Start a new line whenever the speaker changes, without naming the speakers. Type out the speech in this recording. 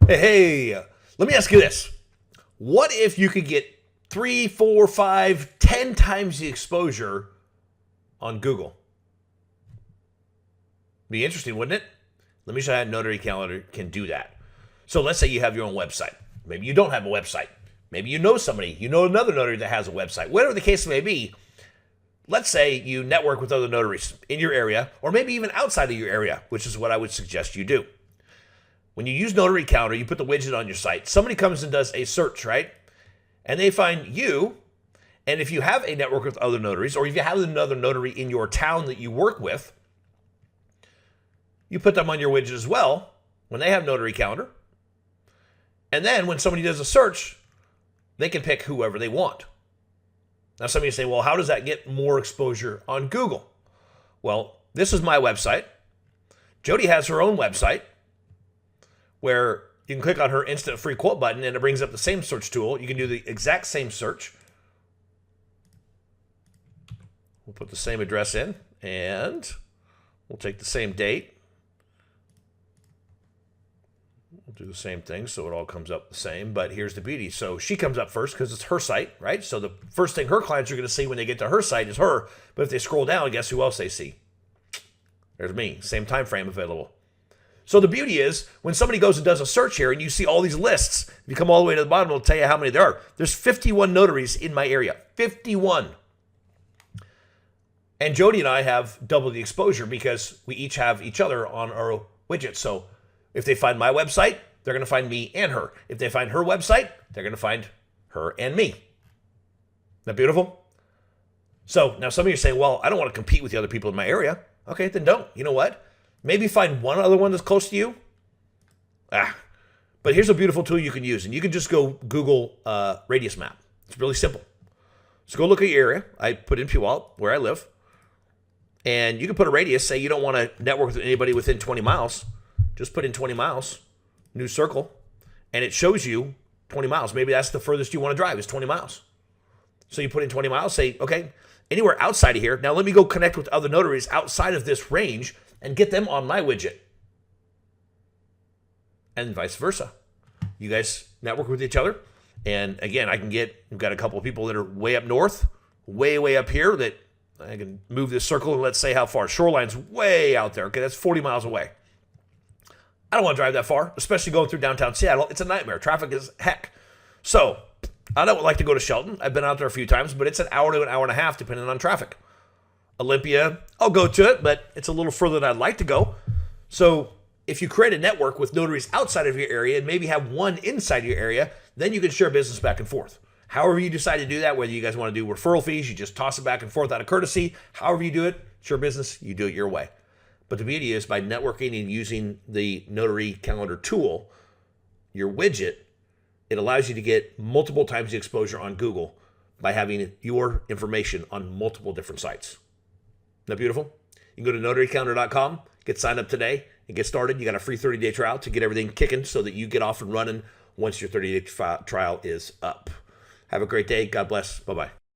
Hey, let me ask you this. What if you could get 3, 4, 5, 10 times the exposure on Google? Be interesting, wouldn't it? Let me show you how Notary Calendar can do that. So let's say you have your own website. Maybe you don't have a website. Maybe you know somebody, you know another notary that has a website. Whatever the case may be, let's say you network with other notaries in your area, or maybe even outside of your area, which is what I would suggest you do. When you use Notary Calendar, you put the widget on your site. Somebody comes and does a search, right? And they find you. And if you have a network with other notaries, or if you have another notary in your town that you work with, you put them on your widget as well when they have Notary Calendar. And then when somebody does a search, they can pick whoever they want. Now, some of you say, well, how does that get more exposure on Google? Well, this is my website. Jody has her own website where you can click on her instant free quote button and it brings up the same search tool. You can do the exact same search. We'll put the same address in and we'll take the same date. We'll do the same thing so it all comes up the same, but here's the beauty. So she comes up first because it's her site, right? So the first thing her clients are going to see when they get to her site is her, but if they scroll down, guess who else they see? There's me, same time frame available. So the beauty is when somebody goes and does a search here and you see all these lists, if you come all the way to the bottom, it'll tell you how many there are. There's 51 notaries in my area, 51. And Jody and I have double the exposure because we each have each other on our widget. So if they find my website, they're going to find me and her. If they find her website, they're going to find her and me. Isn't that beautiful? So now some of you are saying, well, I don't want to compete with the other people in my area. Okay, then don't. You know what? Maybe find one other one that's close to you. But here's a beautiful tool you can use. And you can just go Google Radius Map. It's really simple. So go look at your area. I put in Puyallup, where I live. And you can put a radius. Say you don't want to network with anybody within 20 miles. Just put in 20 miles, new circle, and it shows you 20 miles. Maybe that's the furthest you want to drive is 20 miles. So you put in 20 miles, say, okay, anywhere outside of here. Now let me go connect with other notaries outside of this range and get them on my widget. And vice versa. You guys network with each other. And again, we've got a couple of people that are way up north, way up here that I can move this circle and let's say how far. Shoreline's way out there. Okay, that's 40 miles away. I don't want to drive that far, especially going through downtown Seattle. It's a nightmare. Traffic is heck. So I don't like to go to Shelton. I've been out there a few times, but it's an hour to an hour and a half depending on traffic. Olympia, I'll go to it, but it's a little further than I'd like to go. So if you create a network with notaries outside of your area and maybe have one inside your area, then you can share business back and forth. However you decide to do that, whether you guys want to do referral fees, you just toss it back and forth out of courtesy. However you do it, it's your business. You do it your way. But the beauty is by networking and using the Notary Calendar tool, your widget, it allows you to get multiple times the exposure on Google by having your information on multiple different sites. Isn't that beautiful? You can go to notarycalendar.com, get signed up today, and get started. You got a free 30-day trial to get everything kicking so that you get off and running once your 30-day trial is up. Have a great day. God bless. Bye-bye.